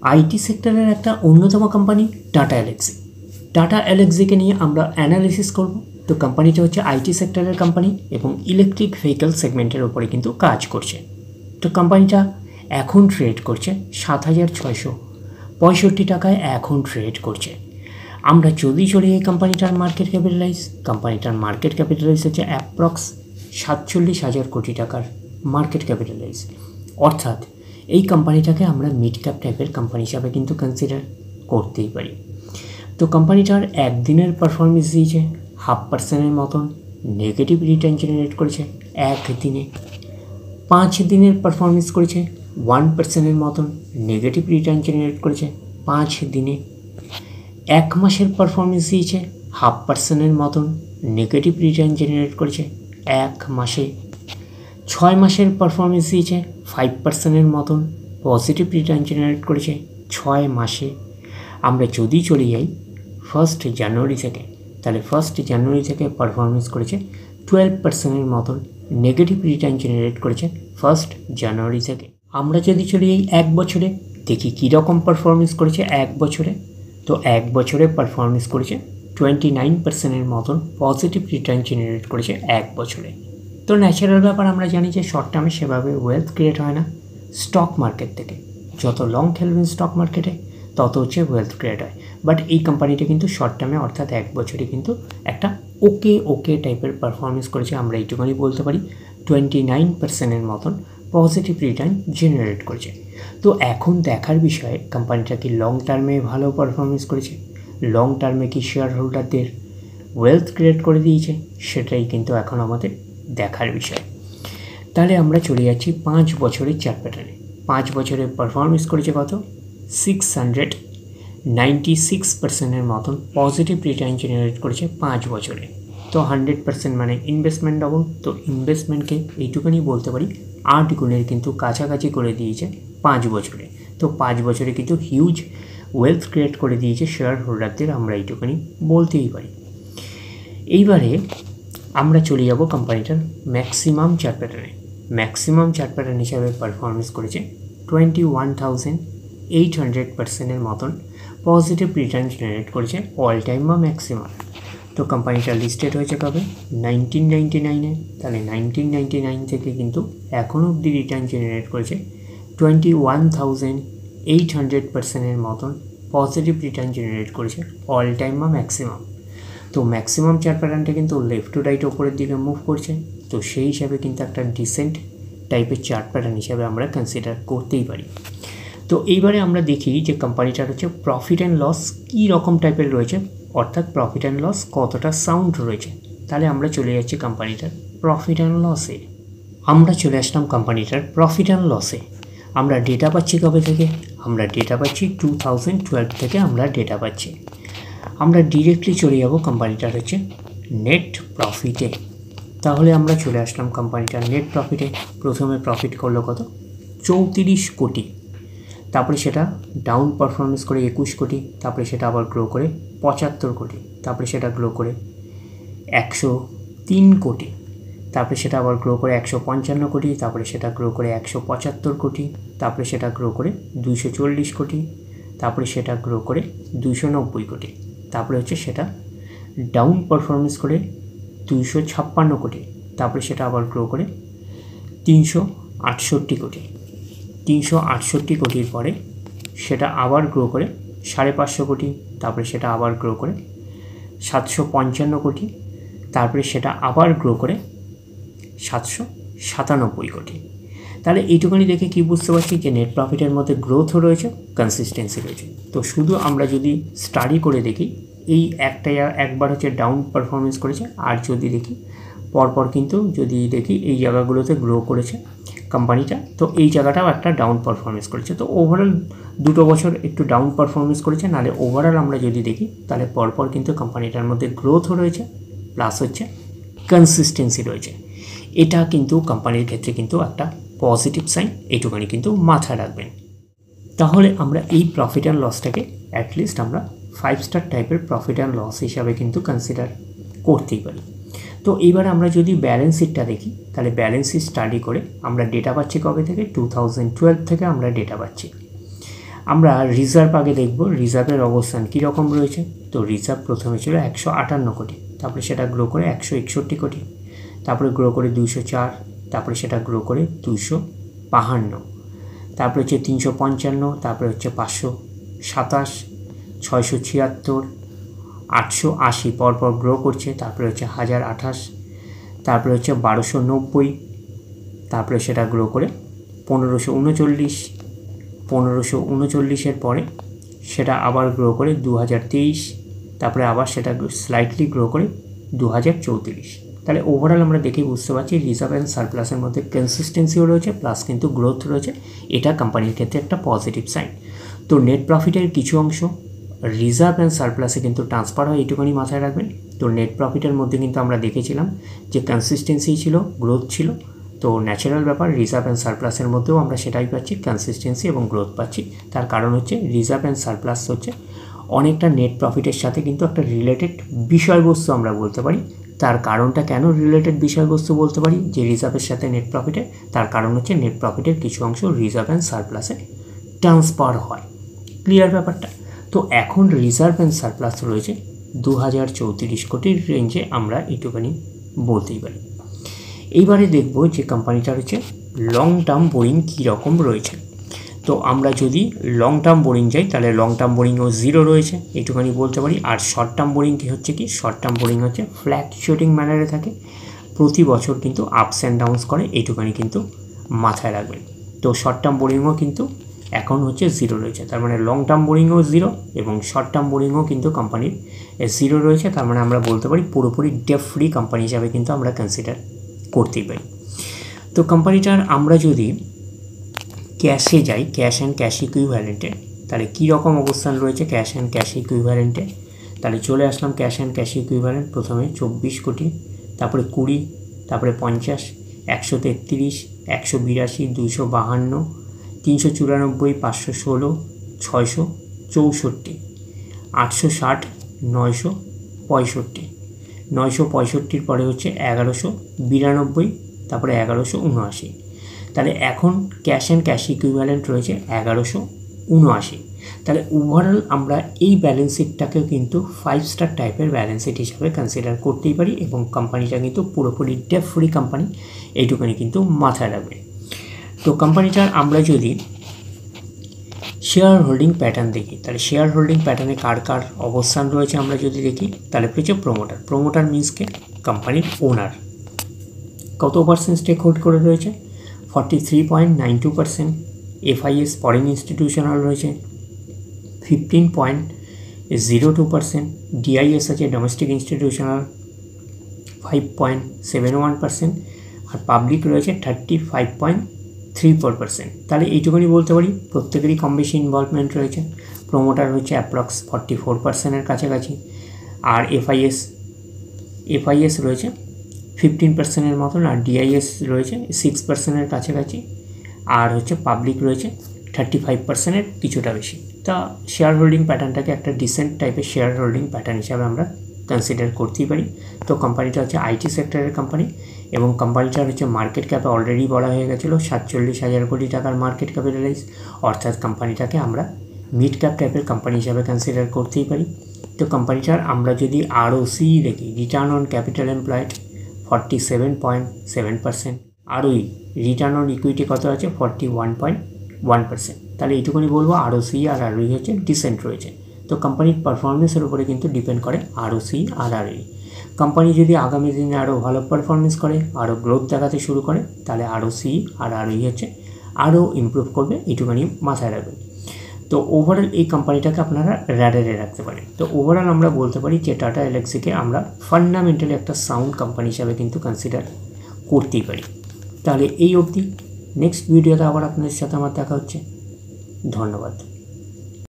IT সেক্টরের একটা অন্যতম কোম্পানি টাটা এলএক্সি। টাটা এলএক্সিকে নিয়ে আমরা অ্যানালিসিস করব। তো কোম্পানিটা হচ্ছে আইটি সেক্টরের কোম্পানি এবং ইলেকট্রিক ভেহিকল সেগমেন্টের ওপরে কিন্তু কাজ করছে। তো কোম্পানিটা এখন ট্রেড করছে 7,665 টাকায় এখন ট্রেড করছে। আমরা যদি চলি এই কোম্পানিটার মার্কেট ক্যাপিটালাইজ হচ্ছে অ্যাপ্রক্স 47,000 কোটি টাকার মার্কেট ক্যাপিটালাইজ। অর্থাৎ এই কোম্পানিটাকে আমরা মিড ক্যাপ টাইপের কোম্পানি হিসাবে কিন্তু কনসিডার করতেই পারি। তো কোম্পানিটার একদিনের পারফরমেন্স দিয়েছে 0.5% মতন নেগেটিভ রিটার্ন জেনারেট করেছে একদিনে। 5 দিনের পারফরমেন্স করেছে 1% মতন নেগেটিভ রিটার্ন জেনারেট করেছে 5 দিনে। 1 মাসের পারফরমেন্স দিয়েছে 0.5% মতন নেগেটিভ রিটার্ন জেনারেট করেছে 1 মাসে। 6 মাসের পারফরমেন্স দিয়েছে 5% মতন পজিটিভ রিটার্ন জেনারেট করেছে 6 মাসে। আমরা যদি চলে যাই 1 জানুয়ারি থেকে, তাহলে 1 জানুয়ারি থেকে পারফরমেন্স করেছে 12% মতন নেগেটিভ রিটার্ন জেনারেট করেছে 1 জানুয়ারি থেকে। আমরা যদি চলে যাই 1 বছরে, দেখি কীরকম পারফরমেন্স করেছে 1 বছরে। তো 1 বছরে পারফরমেন্স করেছে 29% মতন পজিটিভ রিটার্ন জেনারেট করেছে 1 বছরে। তো ন্যাচারাল ব্যাপার, আমরা জানি যে শর্ট টার্মে সেভাবে ওয়েলথ ক্রিয়েট হয় না স্টক মার্কেট থেকে। যত লং খেলবেন স্টক মার্কেটে তত হচ্ছে ওয়েলথ ক্রিয়েট হয়। বাট এই কোম্পানিটা কিন্তু শর্ট টার্মে অর্থাৎ 1 বছরে কিন্তু একটা ওকে টাইপের পারফরমেন্স করেছে। আমরা এইটুকুনি বলতে পারি 29% মতন পজিটিভ রিটার্ন জেনারেট করেছে। তো এখন দেখার বিষয় কোম্পানিটা কি লং টার্মে ভালো পারফরমেন্স করেছে, লং টার্মে কি শেয়ার হোল্ডারদের ওয়েলথ ক্রিয়েট করে দিয়েছে, সেটাই কিন্তু এখন আমাদের দেখার বিষয়। তাহলে আমরা চলে যাচ্ছি 5 বছরের চার্ট প্যাটার্নে। 5 বছরে পারফরমেন্স করেছে কত? 696% মতন পজিটিভ রিটার্ন জেনারেট করেছে 5 বছরে। তো 100% মানে ইনভেস্টমেন্ট ডবল। তো ইনভেস্টমেন্টকে এইটুকুনি বলতে পারি 8 গুণের কিন্তু কাছাকাছি করে দিয়েছে 5 বছরে। তো 5 বছরে কিন্তু হিউজ ওয়েলথ ক্রিয়েট করে দিয়েছে শেয়ার হোল্ডারদের, আমরা এইটুকুনি বলতেই পারি। এইবারে আমরা চলে যাব কোম্পানিটার ম্যাক্সিমাম চার্ট প্যাটার্নে। ম্যাক্সিমাম চার্ট প্যাটার্ন হিসাবে পারফরমেন্স করেছে 21,800% মতন পজিটিভ রিটার্ন জেনারেট করেছে অল টাইম বা ম্যাক্সিমাম। তো কোম্পানিটা লিস্টেড হয়েছে কবে? 1999-এ। তাহলে 1999 থেকে কিন্তু এখনও অবধি রিটার্ন জেনারেট করেছে 21,800% মতন পজিটিভ রিটার্ন জেনারেট করেছে অল টাইম বা ম্যাক্সিমাম। তো ম্যাক্সিমাম চার্ট প্যাটার্নটা কিন্তু লেফট টু রাইট ওপরের দিকে মুভ করছে। তো সেই হিসাবে কিন্তু একটা ডিসেন্ট টাইপের চার্ট প্যাটার্ন হিসাবে আমরা কনসিডার করতেই পারি। তো এইবারে আমরা দেখি যে কোম্পানিটার হচ্ছে প্রফিট অ্যান্ড লস কী রকম টাইপের রয়েছে, অর্থাৎ প্রফিট অ্যান্ড লস কতটা সাউন্ড রয়েছে। তাহলে আমরা চলে যাচ্ছি কোম্পানিটার প্রফিট অ্যান্ড লসে। আমরা চলে আসলাম কোম্পানিটার প্রফিট অ্যান্ড লসে। আমরা ডেটা পাচ্ছি কবে থেকে? আমরা ডেটা পাচ্ছি 2012 থেকে আমরা ডেটা পাচ্ছি। আমরা ডিরেক্টলি চলে যাব কোম্পানিটার হচ্ছে নেট প্রফিটে। তাহলে আমরা চলে আসলাম কোম্পানিটার নেট প্রফিটে। প্রথমে প্রফিট করলো কত? 34 কোটি। তারপরে সেটা ডাউন পারফরমেন্স করে 21 কোটি। তারপরে সেটা আবার গ্রো করে 75 কোটি। তারপরে সেটা গ্রো করে 103 কোটি। তারপরে সেটা আবার গ্রো করে 155 কোটি। তারপরে সেটা গ্রো করে 175 কোটি। তারপরে সেটা গ্রো করে 240 কোটি। তারপরে সেটা গ্রো করে 290 কোটি। তারপরে হচ্ছে সেটা ডাউন পারফরমেন্স করে 256 কোটি। তারপরে সেটা আবার গ্রো করে 368 কোটি। 368 কোটির পরে সেটা আবার গ্রো করে 550 কোটি। তারপরে সেটা আবার গ্রো করে 755 কোটি। তারপরে সেটা আবার গ্রো করে 797 কোটি। তাহলে এইটুকুনি দেখে কি বুঝতে পারছি যে নেট প্রফিটের মধ্যে গ্রোথও রয়েছে, কনসিস্টেন্সি রয়েছে। তো শুধু আমরা যদি স্টাডি করে দেখি, এই একবার হচ্ছে ডাউন পারফরমেন্স করেছে, আর যদি দেখি পরপর কিন্তু যদি দেখি এই জায়গাগুলোতে গ্রো করেছে কোম্পানিটা, তো এই জায়গাটাও একটা ডাউন পারফরমেন্স করেছে। তো ওভারঅল 2 বছর একটু ডাউন পারফরমেন্স করেছে। নাহলে ওভারঅল আমরা যদি দেখি তাহলে পরপর কিন্তু কোম্পানিটার মধ্যে গ্রোথও রয়েছে, প্লাস হচ্ছে কনসিস্টেন্সি রয়েছে। এটা কিন্তু কোম্পানির ক্ষেত্রে কিন্তু একটা পজিটিভ সাইন, এইটুখানি কিন্তু মাথায় রাখবেন। তাহলে আমরা এই প্রফিট অ্যান্ড লসটাকে অ্যাটলিস্ট আমরা 5 স্টার টাইপের প্রফিট অ্যান্ড লস হিসাবে কিন্তু কনসিডার করতেই পারি। তো এইবার আমরা যদি ব্যালেন্স শিটটা দেখি, তাহলে ব্যালেন্স শিট স্টাডি করে আমরা ডেটা পাচ্ছি কবে থেকে? 2012 থেকে আমরা ডেটা পাচ্ছি। আমরা রিজার্ভ আগে দেখব, রিজার্ভের অবস্থান কীরকম রয়েছে। তো রিজার্ভ প্রথমে ছিল 158 কোটি, তারপরে সেটা গ্রো করে 161 কোটি, তারপরে গ্রো করে 204, তারপরে সেটা গ্রো করে 252, তারপরে হচ্ছে 355, তারপরে হচ্ছে 527, 676, 880 পরপর গ্রো করছে, তারপরে হচ্ছে 1028, তারপরে হচ্ছে 1290, তারপরে সেটা গ্রো করে 1539, 1539-এর পরে সেটা আবার গ্রো করে 2023, তারপরে আবার সেটা স্লাইটলি গ্রো করে 2034। তাহলে ওভারঅল আমরা দেখেই বুঝতে পারছি রিজার্ভ অ্যান্ড সারপ্লাসের মধ্যে কনসিস্টেন্সিও রয়েছে, প্লাস কিন্তু গ্রোথ রয়েছে। এটা কোম্পানির ক্ষেত্রে একটা পজিটিভ সাইন। তো নেট প্রফিটের কিছু অংশ রিজার্ভ অ্যান্ড সারপ্লাসে কিন্তু ট্রান্সফার হয়, এইটুকুনি মাথায় রাখবেন। তো নেট প্রফিটের মধ্যে কিন্তু আমরা দেখেছিলাম যে কনসিস্টেন্সি ছিল, গ্রোথ ছিল। তো ন্যাচারাল ব্যাপার রিজার্ভ অ্যান্ড সারপ্লাসের মধ্যেও আমরা সেটাই পাচ্ছি, কনসিস্টেন্সি এবং গ্রোথ পাচ্ছি। তার কারণ হচ্ছে রিজার্ভ অ্যান্ড সারপ্লাস হচ্ছে অনেকটা নেট প্রফিটের সাথে কিন্তু একটা রিলেটেড বিষয়বস্তু আমরা বলতে পারি। তার কারণটা কেন রিলেটেড বিষয়বস্তু বলতে পারি যে রিজার্ভের সাথে নেট প্রফিটের, তার কারণ হচ্ছে নেট প্রফিটের কিছু অংশ রিজার্ভ অ্যান্ড সারপ্লাসে ট্রান্সফার হয়। ক্লিয়ার ব্যাপারটা? তো এখন রিজার্ভ অ্যান্ড সারপ্লাস রয়েছে 2034 কোটির রেঞ্জে, আমরা এইটুখানি বলতেই পারি। এইবারে দেখব যে কোম্পানিটার হচ্ছে লং টার্ম বোরিং কীরকম রয়েছে। তো আমরা যদি লং টার্ম বোরিং যাই তাহলে লং টার্ম বোরিংও 0 রয়েছে, এইটুখানি বলতে পারি। আর শর্ট টার্ম বোরিং কী হচ্ছে কি, শর্ট টার্ম বোরিং হচ্ছে ফ্ল্যাকচুয়েটিং ম্যানারে থাকে, প্রতি বছর কিন্তু আপস অ্যান্ড ডাউনস করে, এইটুখানি কিন্তু মাথায় রাখবেন। তো শর্ট টার্ম বোরিংও কিন্তু এখন হচ্ছে 0 রয়েছে, তার মানে লং টার্ম বোরিংও 0 এবং শর্ট টার্ম বোরিংও কিন্তু কোম্পানির 0 রয়েছে। তার মানে আমরা বলতে পারি পুরোপুরি ডেট ফ্রি কোম্পানি হিসাবে কিন্তু আমরা কনসিডার করতেই পারি। তো কোম্পানিটার আমরা যদি ক্যাশে যাই, ক্যাশ অ্যান্ড ক্যাশ ইকুইভ্যালেন্টে, তাহলে কী রকম অবস্থান রয়েছে ক্যাশ অ্যান্ড ক্যাশ ইকুইভ্যালেন্টে। তাহলে চলে আসলাম ক্যাশ অ্যান্ড ক্যাশ ইকুইভ্যালেন্ট, প্রথমে 24 কোটি, তারপরে 20, তারপরে 50, 133, 182, 252, 394, 516, 664, 860, 965, 965 পরে হচ্ছে 1192, তারপরে 1179। তাহলে এখন ক্যাশ অ্যান্ড ক্যাশ ইকুইভ্যালেন্ট রয়েছে 1179। তাহলে ওভারঅল আমরা এই ব্যালেন্স শিটটাকেও কিন্তু 5 স্টার টাইপের ব্যালেন্স শিট হিসাবে কনসিডার করতেই পারি এবং কোম্পানিটা কিন্তু পুরোপুরি ডেট ফ্রি কোম্পানি, এইটুকুনি কিন্তু মাথায় রাখবে। তো কোম্পানিটার আমরা যদি শেয়ার হোল্ডিং প্যাটার্ন দেখি, তাহলে শেয়ার হোল্ডিং প্যাটার্নে কার কার অবস্থান রয়েছে আমরা যদি দেখি, তাহলে হচ্ছে প্রোমোটার। প্রোমোটার মিন্সকে কোম্পানির ওনার কত পার্সেন্ট স্টেক হোল্ড করে রয়েছে, 43.92%। FIS ফরেন ইনস্টিটিউশনাল রয়েছে 15.02%। DIS আছে ডোমেস্টিক ইনস্টিটিউশনাল 5.71%। আর পাবলিক রয়েছে 35.34%। তাহলে এইটুকুনি বলতে পারি প্রত্যেকেরই কম বেশি ইনভলভমেন্ট রয়েছে। প্রোমোটার হচ্ছে অ্যাপ্রক্স 44%-এর কাছাকাছি। আর FIS রয়েছে 15%-এর মতন, আর DIS রয়েছে 6%-এর কাছাকাছি, আর হচ্ছে পাবলিক রয়েছে 35%-এর কিছুটা বেশি। তা শেয়ার হোল্ডিং প্যাটার্নটাকে একটা ডিসেন্ট টাইপের শেয়ার হোল্ডিং প্যাটার্ন হিসাবে আমরা কনসিডার করতেই পারি। তো কোম্পানিটা হচ্ছে IT সেক্টরের কোম্পানি এবং কোম্পানিটার হচ্ছে মার্কেট ক্যাপে অলরেডি বলা হয়ে গেছিলো 47,000 কোটি টাকার মার্কেট ক্যাপিটালাইজ, অর্থাৎ কোম্পানিটাকে আমরা মিড ক্যাপ টাইপের কোম্পানি হিসাবে কনসিডার করতেই পারি। তো কোম্পানিটার আমরা যদি ROC দেখি, return on capital employed 47.7%, ROE return on equity কত আছে 41.1%। তাহলে এইটুকুনি বলবো ROC আর ROE হচ্ছে ডিসেন্ট রয়েছে। তো কোম্পানির পারফরমেন্সের উপরে কিন্তু ডিপেন্ড করে ROC আর ROE। কোম্পানি যদি আগামী দিনে আরও ভালো পারফরমেন্স করে, আরও গ্রোথ দেখাতে শুরু করে, তাহলে ROC আর ROE হচ্ছে আরও ইমপ্রুভ করবে, এইটুকুনি মাথায় রাখবেন। তো ওভারঅল এই কোম্পানিটাকে আপনারা র্যাডারে রাখতে পারেন। তো ওভারঅল আমরা বলতে পারি যে টাটা এলএক্সিকে আমরা ফান্ডামেন্টালি একটা সাউন্ড কোম্পানি হিসাবে কিন্তু কনসিডার করতেই পারি। তাহলে এই অবধি, নেক্সট ভিডিওতে আবার আপনাদের সাথে আমার দেখা হচ্ছে। ধন্যবাদ।